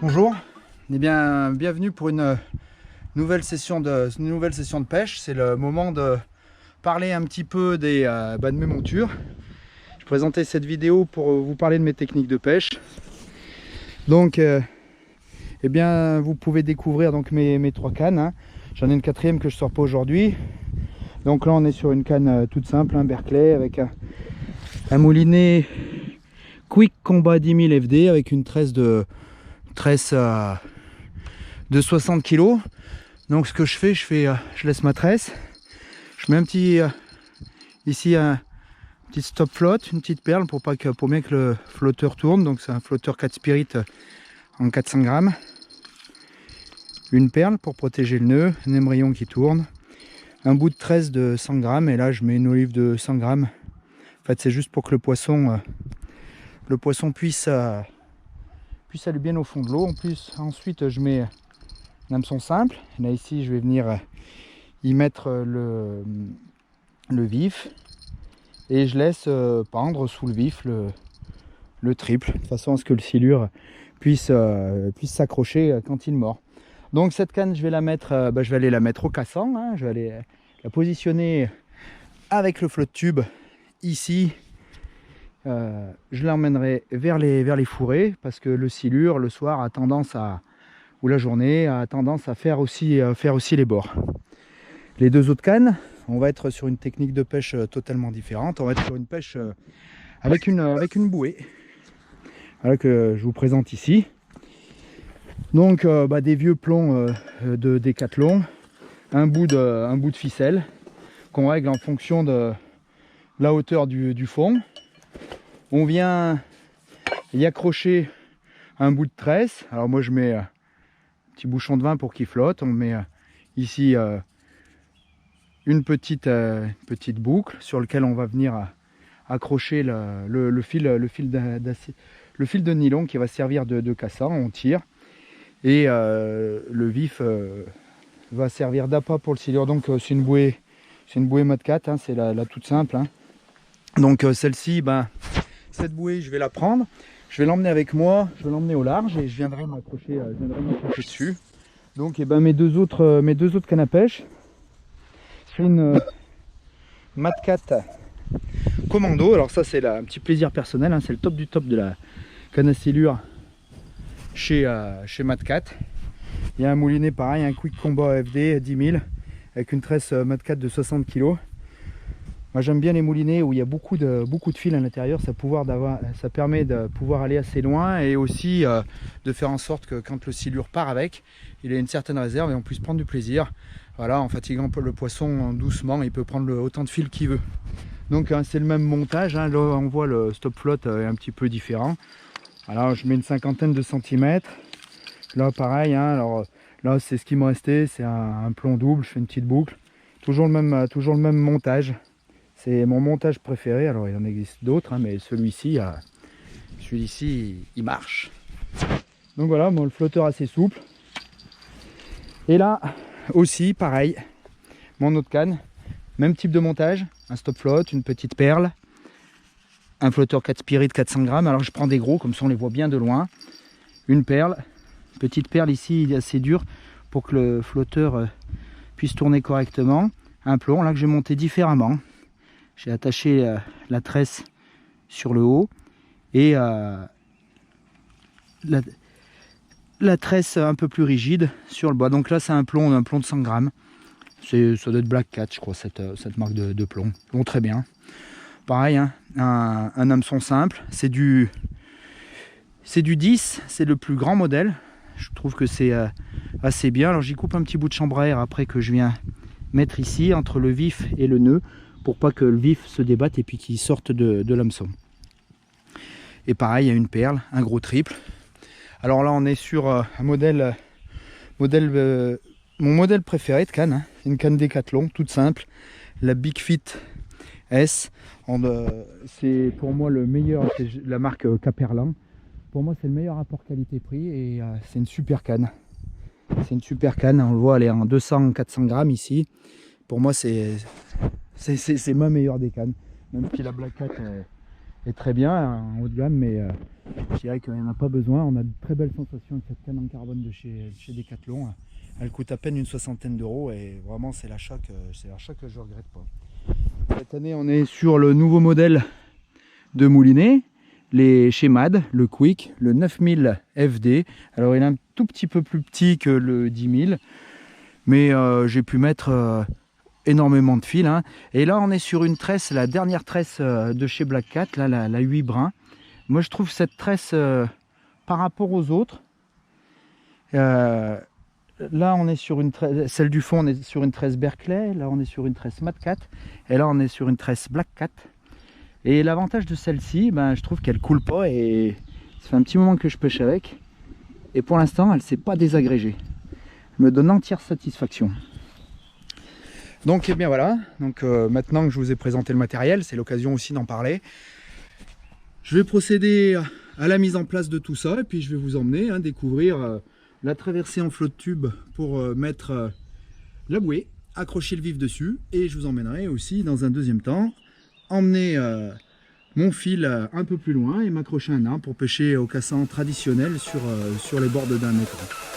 Bonjour, eh bien, bienvenue pour une nouvelle session de pêche. C'est le moment de parler un petit peu de mes montures. Je présentais cette vidéo pour vous parler de mes techniques de pêche. Donc, eh bien, vous pouvez découvrir donc mes trois cannes. Hein. J'en ai une quatrième que je sors pas aujourd'hui. Donc là, on est sur une canne toute simple, un Berkeley, avec un moulinet Quick Combat 10 000 FD avec une tresse de 60 kg. Donc ce que je fais, je laisse ma tresse, je mets un petit ici un petit stop flotte, une petite perle pour bien que le flotteur tourne. Donc c'est un flotteur 4 spirit en 400 grammes, une perle pour protéger le nœud, un émerillon qui tourne, un bout de tresse de 100 grammes, et là je mets une olive de 100 grammes. En fait, c'est juste pour que le poisson puisse aller bien au fond de l'eau. Ensuite je mets un hameçon simple. Là ici je vais venir y mettre le vif, et je laisse pendre sous le vif le triple, de façon à ce que le silure puisse s'accrocher quand il mord. Donc cette canne, je vais aller la mettre au cassant, hein. Je vais aller la positionner avec le flotte tube ici. Je l'emmènerai vers les fourrés, parce que le silure le soir ou la journée a tendance à faire aussi les bords. Les deux autres cannes, on va être sur une technique de pêche totalement différente. On va être sur une pêche avec une bouée, voilà, que je vous présente ici. Donc des vieux plombs de Décathlon, un bout de ficelle qu'on règle en fonction de la hauteur du fond. On vient y accrocher un bout de tresse. Alors moi je mets un petit bouchon de vin pour qu'il flotte. On met ici une petite boucle sur laquelle on va venir accrocher le fil de nylon qui va servir de cassant. On tire, et le vif va servir d'appât pour le silure. Donc c'est une bouée Mod 4, hein, c'est la toute simple, hein. Donc celle-ci, cette bouée, je vais la prendre, je vais l'emmener avec moi, je vais l'emmener au large, et je viendrai m'accrocher dessus. Donc mes deux autres cannes à pêche, c'est une Mod 4 Commando. Alors ça, c'est un petit plaisir personnel, hein, c'est le top du top de la canne à silure chez Mod 4. Il y a un moulinet pareil, un Quick Combat FD 10 000 avec une tresse Mod 4 de 60 kg. Moi j'aime bien les moulinets où il y a beaucoup de fils à l'intérieur. Ça permet de pouvoir aller assez loin, et aussi de faire en sorte que quand le silure part avec, il ait une certaine réserve et on puisse prendre du plaisir. Voilà, en fatiguant le poisson doucement, il peut prendre autant de fils qu'il veut. Donc c'est le même montage, hein. Là on voit le stop flotte est un petit peu différent. Alors je mets une cinquantaine de centimètres. Là pareil, hein. Alors là c'est ce qui me restait, c'est un plomb double. Je fais une petite boucle. Toujours le même montage. C'est mon montage préféré. Alors il en existe d'autres, hein, mais celui-ci, il marche. Donc voilà, le flotteur assez souple. Et là aussi pareil, mon autre canne, même type de montage, un stop flotte, une petite perle, un flotteur 4 spirit 400 grammes. Alors je prends des gros, comme ça on les voit bien de loin. Une perle, petite perle ici, il est assez dur pour que le flotteur puisse tourner correctement. Un plomb là que j'ai monté différemment. J'ai attaché la tresse sur le haut, et la tresse un peu plus rigide sur le bas. Donc là c'est un plomb de 100 grammes. Ça doit être Black Cat, je crois, cette marque de plomb. Bon, très bien. Pareil, hein, un hameçon simple. C'est du 10, c'est le plus grand modèle. Je trouve que c'est assez bien. Alors j'y coupe un petit bout de chambre à air après, que je viens mettre ici entre le vif et le nœud, pour pas que le vif se débatte et puis qu'il sorte de l'hameçon. Et pareil, il y a une perle, un gros triple. Alors là on est sur un modèle mon modèle préféré de canne, hein. Une canne Décathlon toute simple, la Big Fit S. C'est pour moi le meilleur, c'est la marque Caperlan. Pour moi c'est le meilleur rapport qualité-prix, et c'est une super canne. C'est une super canne, on le voit, elle est en 200-400 grammes ici. Pour moi c'est C'est ma meilleure des cannes. Même si la Black Cat est très bien en haut de gamme, mais je dirais qu'il n'y en a pas besoin. On a de très belles sensations avec cette canne en carbone de chez Decathlon. Elle coûte à peine une soixantaine d'euros et vraiment c'est l'achat que je ne regrette pas. Cette année on est sur le nouveau modèle de moulinet, chez MAD, le Quick, le 9000 FD. Alors il est un tout petit peu plus petit que le 10000, mais j'ai pu mettre énormément de fils. Hein. Et là on est sur une tresse, la dernière tresse de chez Black Cat, là, la 8 brins. Moi je trouve cette tresse par rapport aux autres, là on est sur une tresse, celle du fond on est sur une tresse Berkeley, là on est sur une tresse Mad Cat, et là on est sur une tresse Black Cat. Et l'avantage de celle-ci, ben, je trouve qu'elle coule pas et ça fait un petit moment que je pêche avec. Et pour l'instant, elle ne s'est pas désagrégée. Elle me donne entière satisfaction. Donc, eh bien voilà. Donc, maintenant que je vous ai présenté le matériel, c'est l'occasion aussi d'en parler. Je vais procéder à la mise en place de tout ça et puis je vais vous emmener découvrir la traversée en flotte tube pour mettre la bouée, accrocher le vif dessus, et je vous emmènerai aussi dans un deuxième temps emmener mon fil un peu plus loin et m'accrocher à un arbre pour pêcher au cassan traditionnel sur les bords d'un étang.